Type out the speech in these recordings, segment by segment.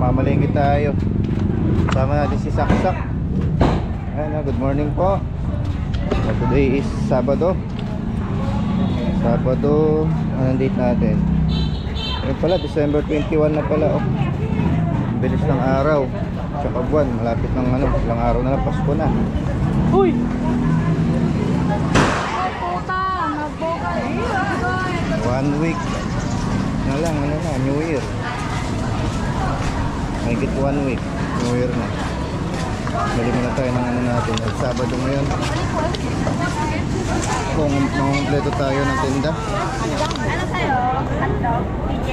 mamalengke tayo. Sama natin si Saksak. Ayan, good morning po. Today is Sabado. Anong date natin? Ayun pala, December 21 na pala. Bilis ng araw. Tsaka buwan, malapit ng ilang araw na lang, Pasko na. Uy! One week na lang, New Year. Mahigit 1 week, New Year na. Bali muna tayo ng natin. At Sabado ngayon, kung mangumpleto tayo ng tinda. Ano sa'yo? Hotdog? DJ?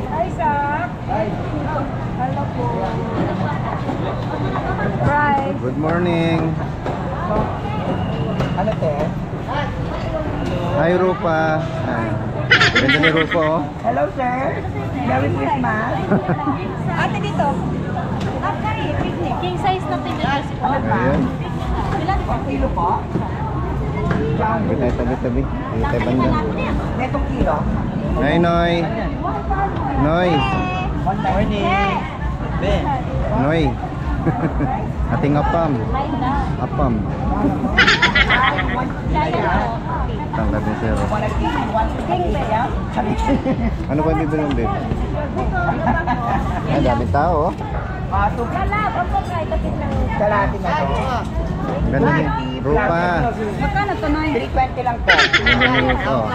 Hi, Sak. Hello po. Right. Good morning. Ano te? Hi Rupa. Ganda ni Rupa, oh. Hello sir. Merry Christmas. Ate dito. Okay, picnic. King size na tinidor si Papa. Ayan. Ilan po? Kilo po? Tabi-tabi. Tabi banda. Netong kilo? Hi Noy. Noy. Morning. Ben. Noy. Ating apam. Apam. Tangkad ni Sir. Ano ba bibili ng babe? Ay, daming tao, oh. Kalahati na to. Ganda ni Rupa. Magkano to, Noy? 320 lang po. Oh.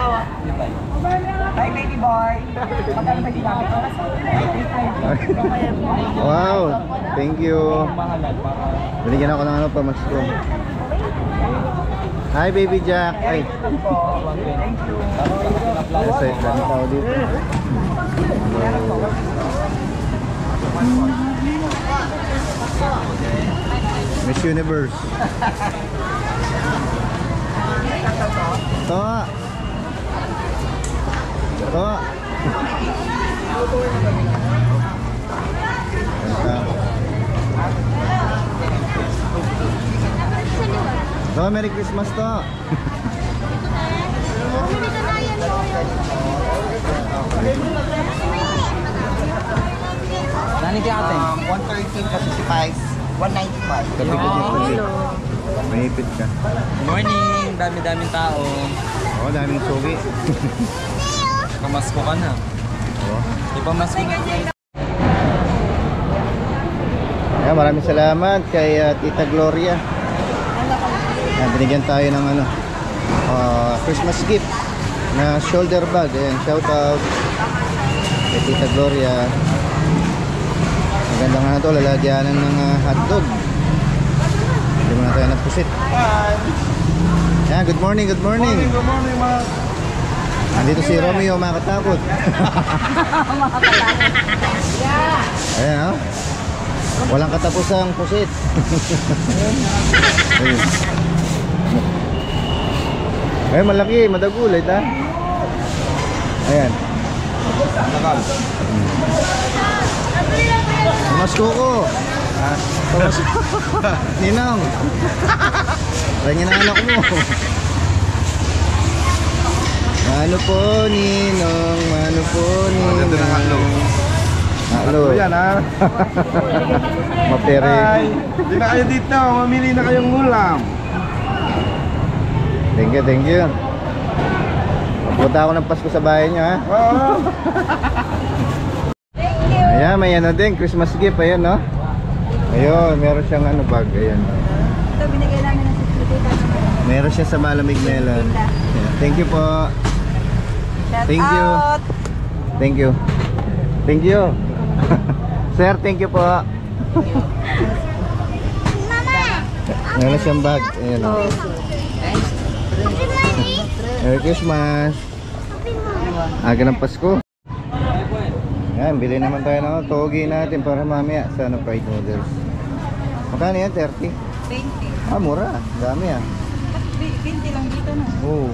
Hi baby boy. Magkano ba ginamit ko? Wow, thank you. Binigyan ako ng pamasko. Hi baby Jack. Ay. Thank you. Nasa dami tao dito. Miss Universe. Toa. Toa. Toa, Merry Christmas to. Nani kaya ate? 130 kasi si Pies. 195. Kapit ka dito dito. Mahipit ka. Morning! Dami-daming tao. Oo, daming sugi. Kamasko ka na. Oo. Di ba masko na? Ayan, maraming salamat kay Tita Gloria. Ayan, binigyan tayo ng Christmas gift na shoulder bag. Ayan, shout out kay Tita Gloria. Maganda nga na ito, lalagyanan ng hotdog. Hindi mo na tayo nagpusit. Ayan, good morning, good morning. Good morning mga. Andito si Romeo, makatakot. Ayan, oh. Walang katapusang pusit. Ay, malaki, madagulay ta. Ayan. Pamasko ko. Ninong. Ranyan ang anak mo. Mano po, Ninong. Mano po, Ninong. Halo. Yan ha. Mapere. Hindi na kayo dito. Mamili na kayong ulam. Thank you, thank you. Punta ako ng Pasko sa bahay nyo, ha? Oo. Ayan, may ano din, Christmas gift, ayan, no? Ayun, meron siyang bag, ayan. Ito, binigay namin ng security. Meron siya sa Malamig Melon. Ayan. Thank you po. Thank you. Thank you. Thank you. Sir, thank you po. Meron siyang bag, ayan, no? Merry Christmas. Aga ng Pasko. Yan, bili naman tayo ng togi natin para mamaya sa fried noodles. Magkano yan? 30? 20. Ah, mura. Dami ah. 20 lang dito no. Oo.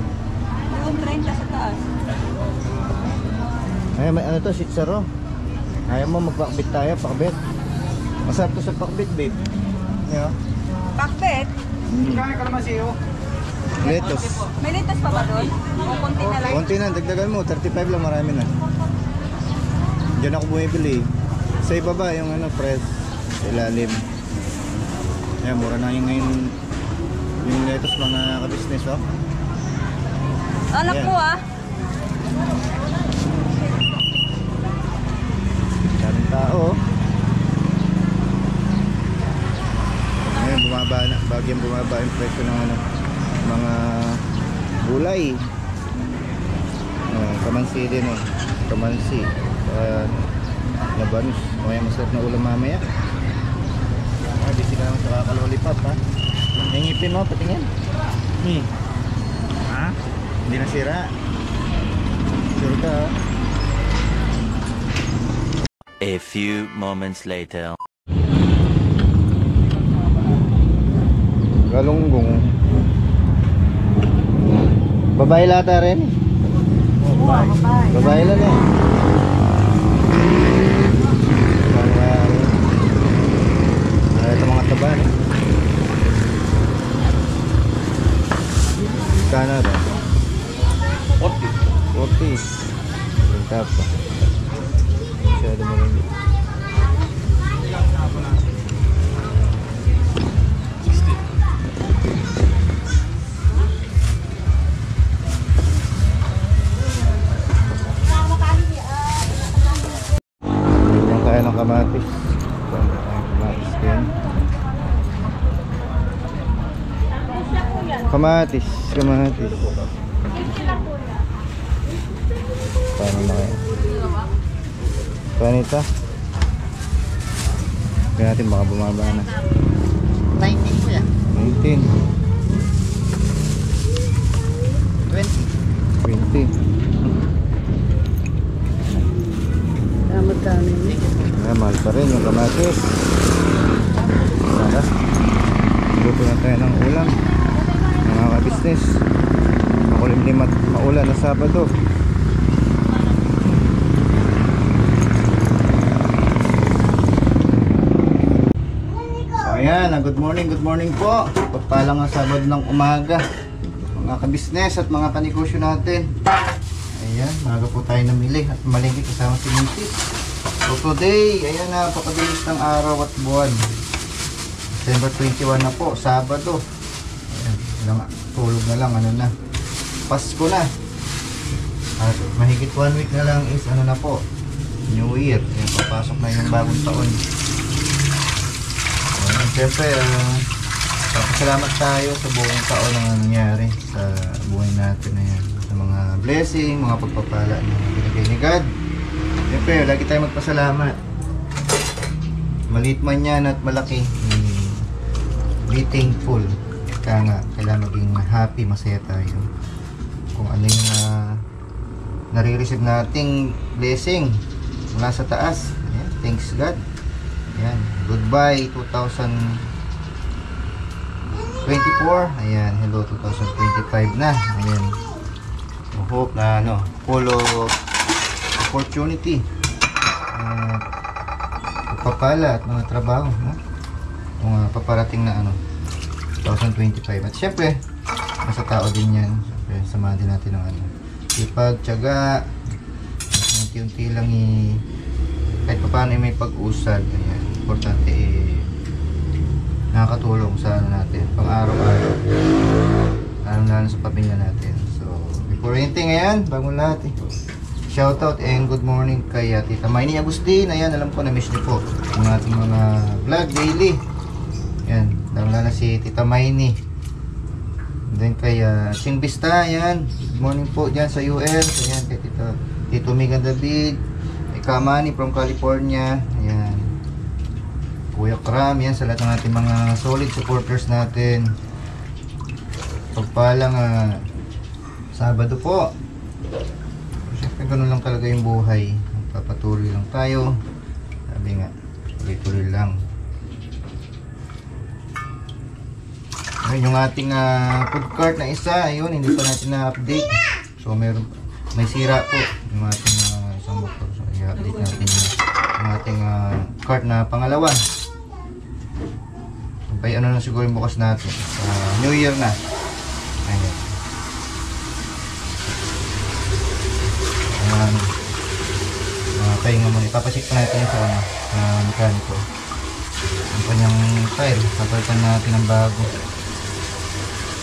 Yung 30 sa taas. Ay, may ano to, sitsaro. Ayaw mo magpakbit tayo, pakbit. Masarap to sa pakbit, babe. Yeah. Pakbet, Kaya ka naman siyo. Lettuce. may litas pa ba doon? O konti na lang? Konti na, dagdagan mo. 35 lang, marami na. Diyan ako bumibili. Sa ibaba, yung ano, press. Sa ilalim. Ayan, mura na yung ngayon. Yung lettuce, mga ka-business, oh. Anak Ayan. mo ah. Daming tao, oh. Ngayon, bumaba na. Bagyang bumaba yung presyo ng ano, mga gulay. Kamansi din, eh. Kamansi. Labanus. Mamaya masarap na ulam mamaya. Busy ka naman sa kakalolipop, ha? May ngipin mo, patingin. Ha? Hindi nasira. Sure ka, ha? A few moments later. Galunggong. Babae lata rin. Babae lang eh. Ito mga taba eh. Kana ba? 40. Yung tapa. Masyado malandi. Bigyan tayo ng kamatis. Kamatis. Kamatis. Paano na kayo? Panita. Kaya natin baka bumaba na. 19 po yan. 19. 20. 20. Kaya mahal pa rin yung kamatis. Sana. Luto na tayo ng ulam. Mga ka-business. Makulimlim at maulan na Sabado. So ayan, good morning po. Pagpalang ang Sabado ng umaga. Mga ka-business at mga kanegosyo natin. Ayan, maaga po tayo namili at malingki kasama si Mrs. So today, ayan na, pakabilis ng araw at buwan. December 21 na po, Sabado. Ayan, lang, tulog na lang, ano na. Pasko na. At mahigit 1 week na lang is ano na po, New Year. Ayan, papasok na yung bagong taon. Ayan, siyempre, salamat tayo sa buong taon na nangyari sa buhay natin na yan. Sa mga blessing, mga pagpapala na binigay ni God. Siyempre, lagi tayo magpasalamat. Maliit man yan at malaki. Be thankful. Kaya nga, kailangan maging happy, masaya tayo. Kung ano yung nare-receive nating blessing mula sa taas. Ayan, thanks God. Ayan, goodbye 2024. Ayan, hello 2025 na. Ayan. Hope na ano, full of opportunity. Pagpapala at mga trabaho, no? Mga paparating na ano 2025. At syempre, nasa tao din yan. Syempre, samahan din natin ng ano, sipag, tiyaga, unti-unti lang kahit pa paano may pag-usad. Ayan, importante nakakatulong sa ano natin, pang araw-araw, lalo sa pamilya natin. So, before anything, ayan, bagong lahat shoutout and good morning kay Tita Maini Agustin. Ayan, alam ko na-miss niyo po ang ating mga vlog daily. Ayan, lalo si Tita Maini. And then kay Ching Vista, ayan, good morning po dyan sa US. Ayan, kay Tito Megan David, kay Kamani from California. Ayan, Kuya Kram, yan sa lahat ng ating mga solid supporters natin. Pagpalang Sabado po. Siyempre ganun lang talaga yung buhay. Papatuloy lang tayo. Sabi nga, tuloy-tuloy lang. Ayun yung ating food cart na isa. Ayun, hindi pa natin na-update. So may sira po yung ating isang motor. So i-update natin yung ating cart na pangalawa. By ano na siguro yung bukas natin. New Year na. Ayan. Pahinga muna. Ipapasik pa natin sa mekaniko. Ang kanyang tire. Papalitan natin ng bago.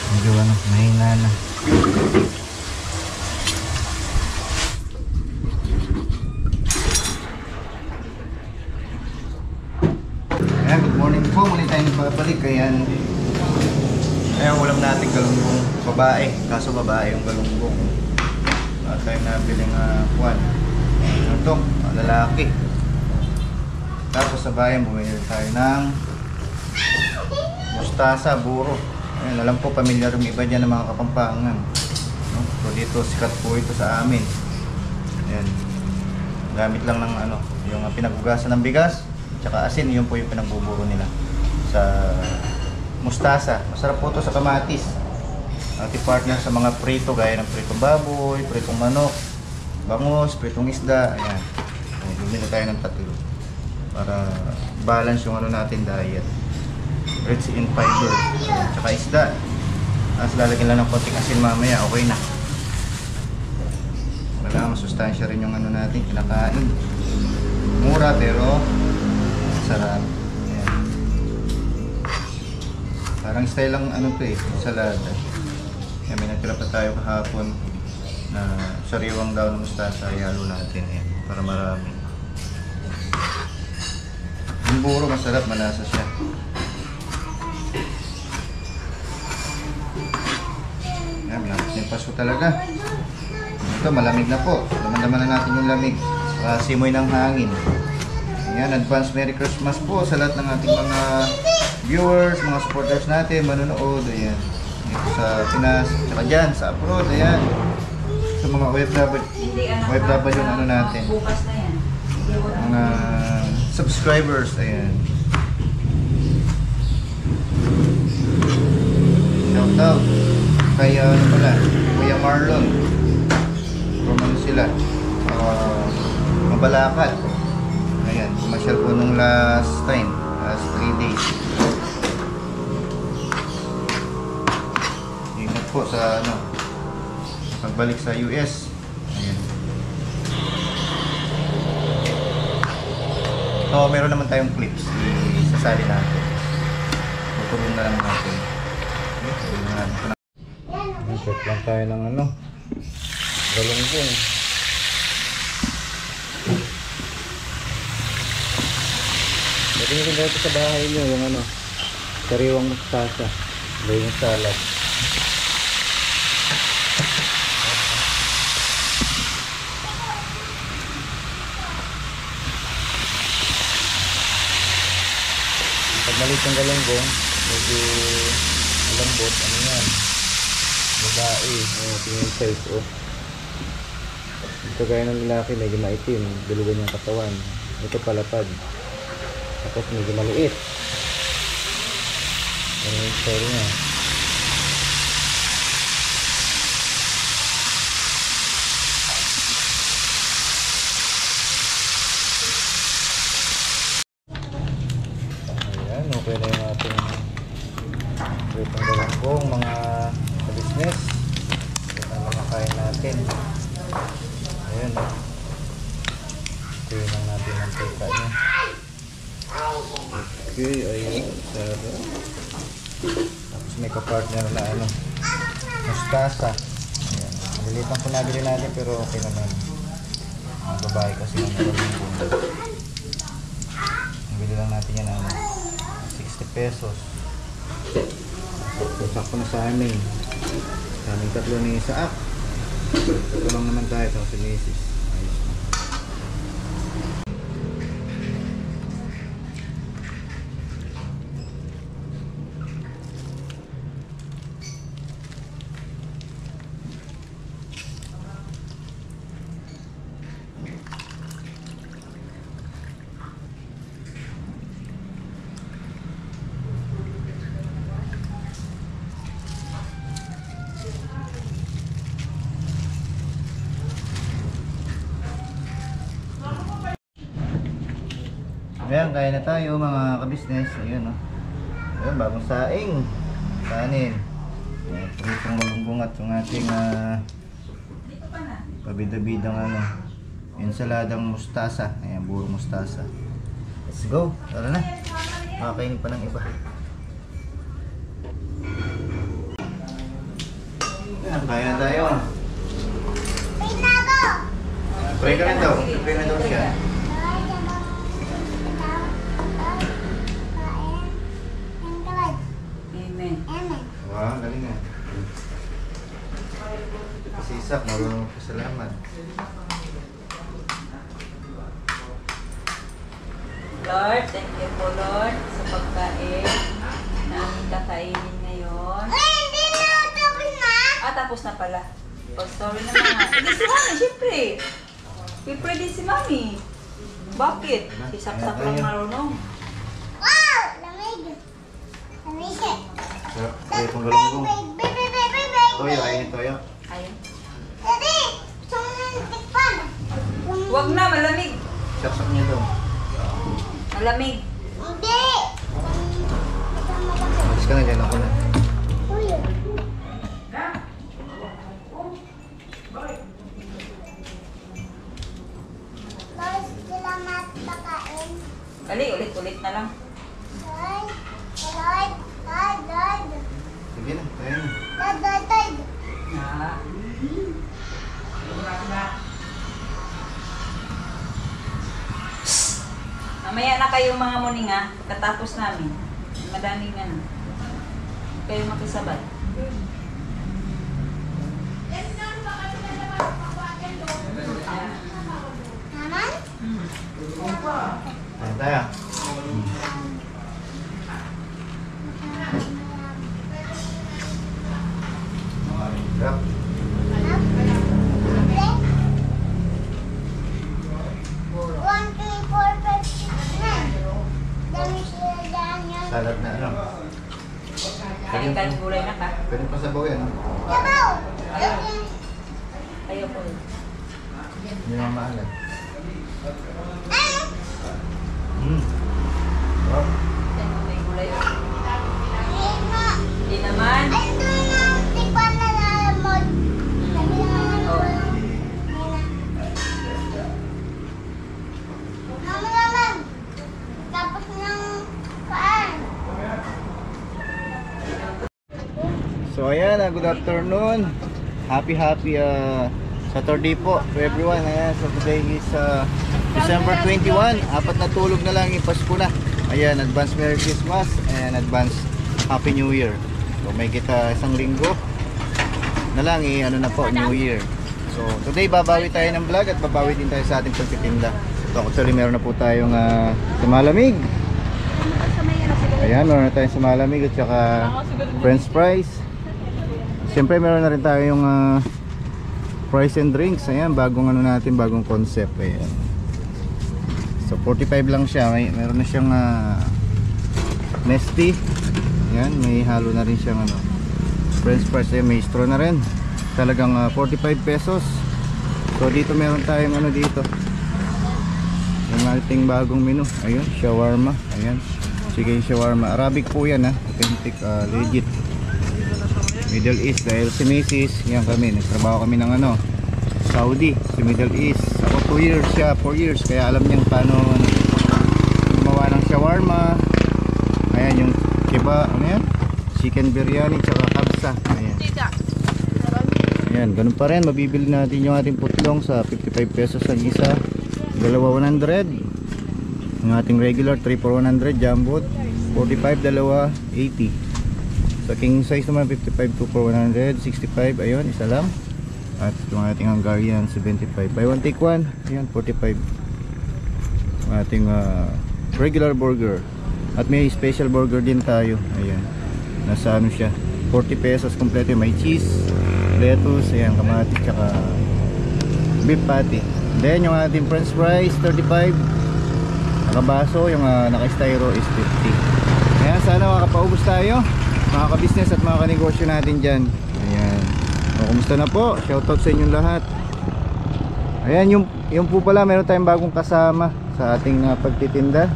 Medyo mahina na. Ayan, good morning po. Muli tayo nagpapalik. Ayan, ulam natin galunggong babae. Kaso babae yung galunggong. At tayo nabiling kuwan. Ano ito? Lalaki. Tapos sa bayan, bumili tayo ng mustasa, buro. Ayan, alam po, pamilyar yung iba dyan ng mga Kapampangan. No? So dito, sikat po ito sa amin. Ayan. Gamit lang ng yung pinagugasan ng bigas. Tsaka asin, yun po yung pinagbuburo nila sa mustasa. Masarap po ito sa kamatis. Ating partner sa mga prito, gaya ng pritong baboy, pritong manok, bangus, pritong isda. Ayan. Bumili tayo ng tatlo para balance yung natin diet. Rich in fiber. Ayan. Tsaka isda. Tapos lalagyan lang ng konting asin mamaya, okay na. Wala, masustansya rin yung natin kinakain. Mura pero sarap. Ayan. Parang style lang salada. Ayan, may natira pa tayo kahapon na sariwang daw ng mustasa. Ihalo natin para marami. Yung buro masarap, malasa siya. Ayan, malapit yung paso talaga. Ito, malamig na po. Laman-laman na natin yung lamig. Simoy ng hangin. Ayan, advance Merry Christmas po sa lahat ng ating mga viewers, mga supporters natin, manonood. Ayan, dito sa Pinas, tsaka dyan, sa abroad. Ayan, sa mga OFW yung natin. Mga subscribers. Ayan. Shout out kay Kuya Marlon. From sila? Mabalakat. Ayan, pumasyal po nung last 3 days. Ingat po sa pagbalik sa US. Ayan. So, meron naman tayong clips. Isasali natin. Tutulong na lang natin. Check lang tayo ng galunggong. Pwede nyo rin dito sa bahay nyo yung sariwang mustasa. Yung salad. Pag maliit ang galunggong, medyo malambot. Ano yan? Babae. Tingin size. Ito gaya ng lalaki, medyo maitim. Dulugan yung katawan. Ito palapad. Tapos medyo maliit. Ano yung story niya? Ayan, okay na yung ating pritong galunggong, mga business. Ito ang mga kain natin. Ayan. Tingnan lang natin ang teka niya. Okay, ayun. Tapos may kapartner na mustasa. Ayan. Malilitan po nabili natin pero okay naman. Ang babae kasi yung nabili lang natin yan 60 pesos. Sakto na sa amin. Sa aming tatlo ni Isaac. Ito lang naman tayo sa si Mrs. Ayos na. Ayan, kaya na tayo mga kabisnes. Ayun, oh. Ayun, bagong saing. Kanin. Ayan, pritong malunggong at yung ating pabida-bidang ensaladang mustasa. Ayan, burong mustasa. Let's go. Tara na. Makakainin pa ng iba. Ayan, kaya na tayo. Pray ka rin daw. Pray na daw siya. Wow, galing nga. Si Isak, marunong pasalamat. Lord, thank you po Lord sa pagkain na aming kakainin ngayon. Hindi na tapos na. Tapos na pala. Oh, sorry na nga. Hindi si Mami, syempre. Pipre din si Mami. Bakit? Si Saksak lang marunong. Wow! Lamig. Lamig eh. Sarap. Kaya itong galunggong. Toyo, ayun toyo. Ayun. Daddy, gusto mo na ng tikpan? Huwag na, malamig. Saksak niya daw. Malamig. Hindi. Alis ka na dyan, ako na. Guys, salamat pakain. Kali, ulit-ulit na lang. Lord, Lord, Lord, Lord. Sige na, kaya na. Lord, Lord, Lord. Ah. Mamaya na kayo mga muninga, katapos namin. Madaming kayo makisabay. Naman? Kaya tayo. Sarap. One, three, four, five, six, nine. Dami sila dyan yun. Salad na ano. Kain ka ng gulay na ka. Pwede pa sabaw yan. Sabaw! Lagyan. Ayaw po. Hindi naman maalat. Ano? Sarap. Yan mo may gulay. Ayun nga. Hindi naman. Ay, ito na ang tikpan na lalamod. Sabi naman na Oh. walang. Mama naman. Tapos ng paan. So ayan, good afternoon. Happy Saturday po to everyone. Ayan, so today is December 21. Apat na tulog na lang, Pasko na. Ayan, advance Merry Christmas and advance Happy New Year. So may kita isang linggo na lang ano na po, New Year. So today babawi tayo ng vlog at babawi din tayo sa ating pagtitinda. So actually meron na po tayong sumalamig. Ayan, meron na tayong sumalamig at saka french fries. Siyempre meron na rin tayong fries and drinks. Ayan, bagong natin, bagong concept. Ayan. So 45 lang siya. Meron na siyang nesty. Ayan, may halo na rin siyang french fries. Ayan, may straw na rin. Talagang 45 pesos. So dito meron tayong dito. Yung ating bagong menu. Ayun, shawarma. Ayan, chicken shawarma. Arabic po yan, authentic, legit. Middle East, dahil si Mrs. yan kami, nagtrabaho kami ng Saudi, si Middle East. Ako 2 years, siya 4 years, kaya alam niyang paano gumawa ng shawarma. Ayan yung kiba, chicken biryani tsaka kabsa. Ayan. Ayan, ganun pa rin, mabibili natin yung ating putlong sa 55 pesos ang isa, dalawa 100. Ang ating regular 3 for 100, jumbo 45, dalawa 80. Sa king size naman 55, 2 for 100, 65, ayun, isa lang. At yung ating Hungarian 75, buy one take one, ayun, 45. Yung ating regular burger. At may special burger din tayo, ayan. Nasa siya, 40 pesos kompleto, may cheese, lettuce, ayan, kamatis, tsaka beef patty. Then yung ating french fries 35, nakabaso, yung naka-styro is 50. Ayan, sana makapaubos tayo mga ka-business at mga ka-negosyo natin dyan. Ayan, o, kumusta na po? Shoutout sa inyong lahat. Ayan, yung po pala, meron tayong bagong kasama sa ating pagtitinda.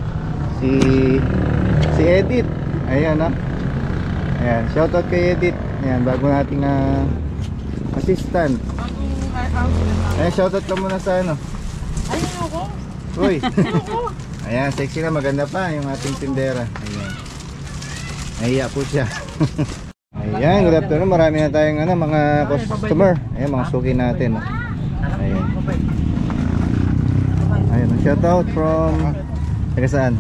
si Edith. Ayan, no? Ayan, shoutout kay Edith. Ayan, bago nating assistant. Ayan, shoutout ka muna sa ano. Ayun ako. Uy. Ayan, sexy na, maganda pa yung ating tindera. Ayan. Nahiya po siya. Ayan, good afternoon. Marami na tayong mga customer. Ayan, mga suki natin. Ayan. Ayan, shoutout from taga saan?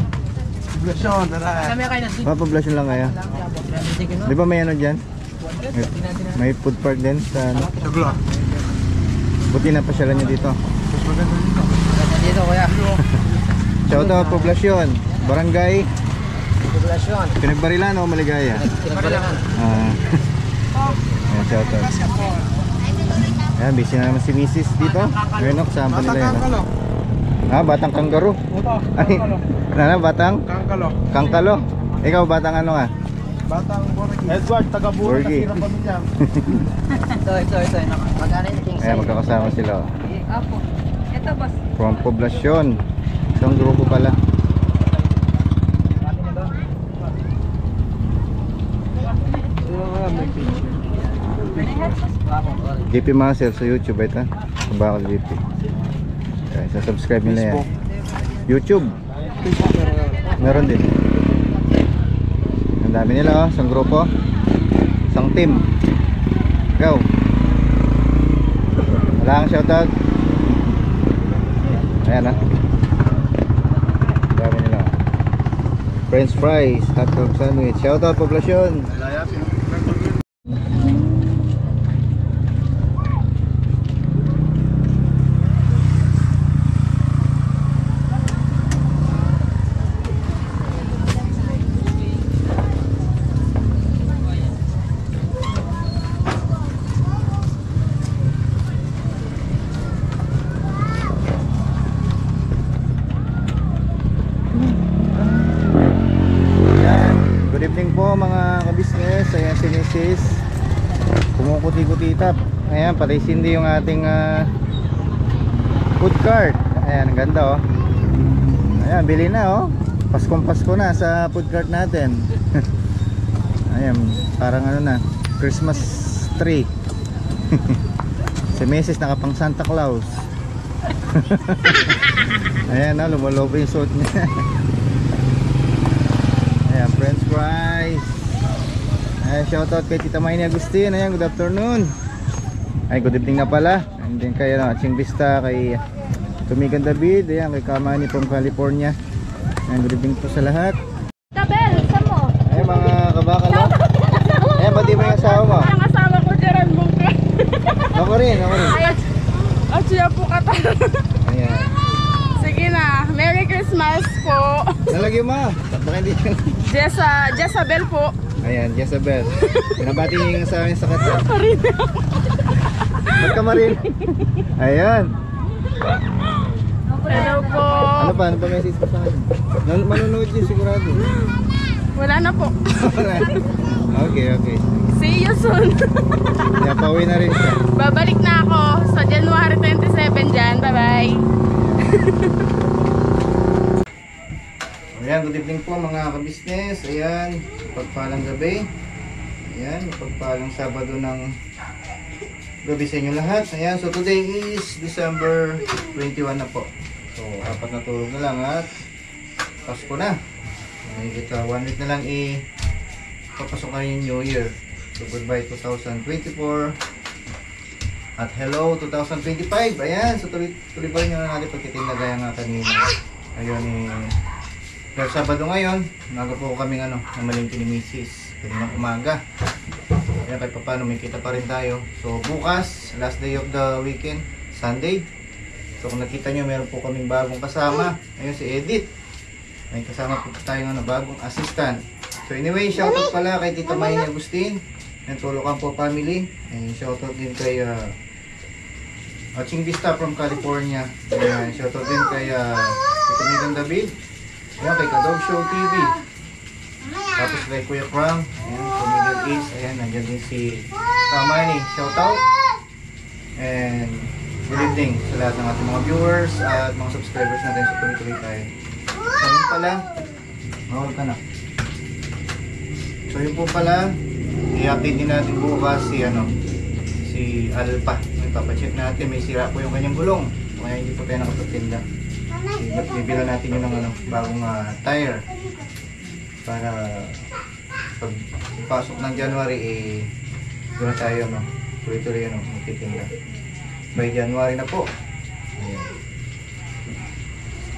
Poblasyon, tara. Poblasyon lang kayo. Di ba may ano dyan? May food park din sa ano? Saglo. Buti na pasyalan nyo dito. Mas maganda dito. Dito kuya. Shoutout Poblasyon, Barangay Poblasyon. Pinagbarilan o Maligaya? Pinagbalangan. Ayan, shoutout. Ayan, busy na naman si Mrs. dito. Ngayon, kasama pa nila yan. Kangkalo. Batang kanggaro. Ay, batang? Kangkalo. Kangkalo. Ikaw, batang ano ka? Batang Borgi. Edward, taga Borgi. Borgi. Pamilya. Ito. Magkano yung king Ayan, magkakasama sila. Apo. Ito, boss. From Poblasyon. Isang grupo pala. GP Master sa YouTube ito. Kabakal GP. Kaya subscribe nila yan. YouTube. Meron din. Ang dami nila, isang grupo, isang team. Go. Wala kang shoutout. Ayan, ang dami nila. French fries, hotdog sandwich. Shoutout Poblasyon. Good evening po mga kabisnes. Ayan si Mrs. Kumukuti-kutitap. Ayan, patay sindi yung ating food cart. Ayan, ang ganda oh. Ayan, bili na oh. Paskong Pasko na sa food cart natin. Ayan, parang ano na, Christmas tree. Si Mrs. nakapang Santa Claus. Ayan na, lumalobo yung suot niya. Ayan, French fries. Ayan, shoutout kay Tita Maini Agustin. Ayan, good afternoon. Ay, good evening na pala. And then kay Aching Vista, kay Tumigan David. Ayan, kay Kamani from California. Ayan, good evening po sa lahat. Tabel, saan mo? Ayan, mga kabakal no? Ayan, pati mo yung asawa mo? Ang asawa ko, Gerard Bungka. Ako rin, ako rin. At siya po kata. Ayan. Sige na, Merry Christmas po. Nalagyan mo. Baka hindi. Jezabel po. Ayan, Jezabel. Pinabati yung sa amin sa kata. Marina. Ba't ka marin? Ayan. Hello po. Ano pa? Ano pa message ko sa akin? Manonood yun sigurado. Wala na po. Okay, okay. See you soon. Kaya pauwi na rin siya. Babalik na ako sa January 27 dyan. Bye-bye. Ayan, good evening po mga kabisnes. Ayan, pagpalang gabi. Ayan, pagpalang Sabado ng gabi sa inyo lahat. Ayan, so today is December 21 na po. So, apat na tulog na lang at Pasko na. Ayan, kita 1 week na lang papasok na yung New Year. So, goodbye 2024. At hello 2025. Ayan, so tuloy pa rin yung natin pagkitindagaya nga kanina. Ayun pero Sabado ngayon, umaga po kami namalingki ni Mrs. Kaninang umaga. Ayan, kahit pa paano may kita pa rin tayo. So bukas, last day of the weekend, Sunday. So kung nakita nyo, meron po kaming bagong kasama. Ayun si Edith. May kasama po tayong bagong assistant. So anyway, shoutout pala kay Tita Maini Agustin and Tolocan po family. And shoutout din kay Aching Vista from California. Ayan, shoutout din kay Tumigan David. Ayan, kay Kadog Show TV. Tapos kay Kuya Krang. Ayan, Comedian Ace. Ayan, nandiyan din si Kamani. Shoutout. And good evening sa lahat ng ating mga viewers at mga subscribers natin sa tuloy-tuloy tayo. So yun pala, Bawal ka na. So yun po pala, i-update din natin bukas si Alpha. Ipapacheck natin, may sira po yung kanyang gulong. Kaya hindi po tayo nakapagtinda. Bibila natin yun ng bagong tire. Para pag pasok ng January, doon na tayo, tuloy-tuloy magtitinda. By January na po. Ayan.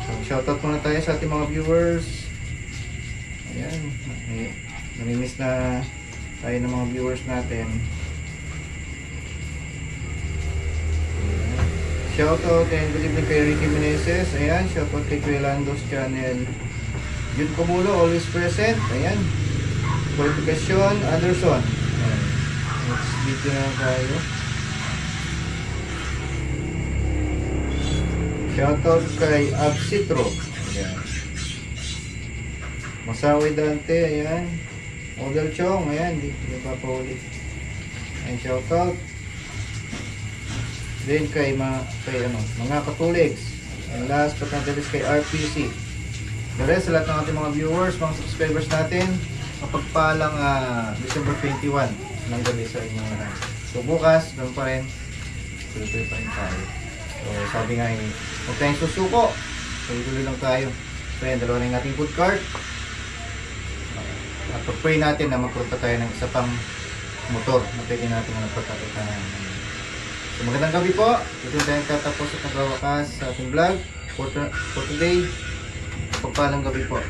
So, shoutout muna tayo sa ating mga viewers. Ayan. Namimiss na tayo ng mga viewers natin. Shoutout and good evening kay Ricky Meneses. Ayan. Shoutout kay Kuya Lando's channel. Jude Comulo, always present. Ayan. Qualification, Anderson. Ayan. Next video na tayo. Shoutout kay Abcitro. Ayan. Masawi Dante. Ayan. Model Chong. Ayan. Di pa paulit. Ayan. Shoutout. Then kay mga katuligs. And last but not least kay RPC. The rest, sa lahat ng ating mga viewers, mga subscribers natin, mapagpalang December 21 ng gabi sa inyong lahat. So bukas, doon pa rin, tuloy pa rin tayo. So sabi nga huwag tayong susuko. Tuloy lang tayo. So yan, dalawa na yung ating food cart. At pag-pray natin na magpunta tayo ng isa pang motor na pwede natin nagpagkakita na. So magandang gabi po. Ito tayo katapos at nagwawakas sa ating vlog for today. Pagpalang gabi po.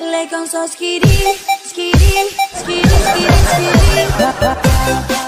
Like on so skitty, skitty, skitty, skitty, skitty.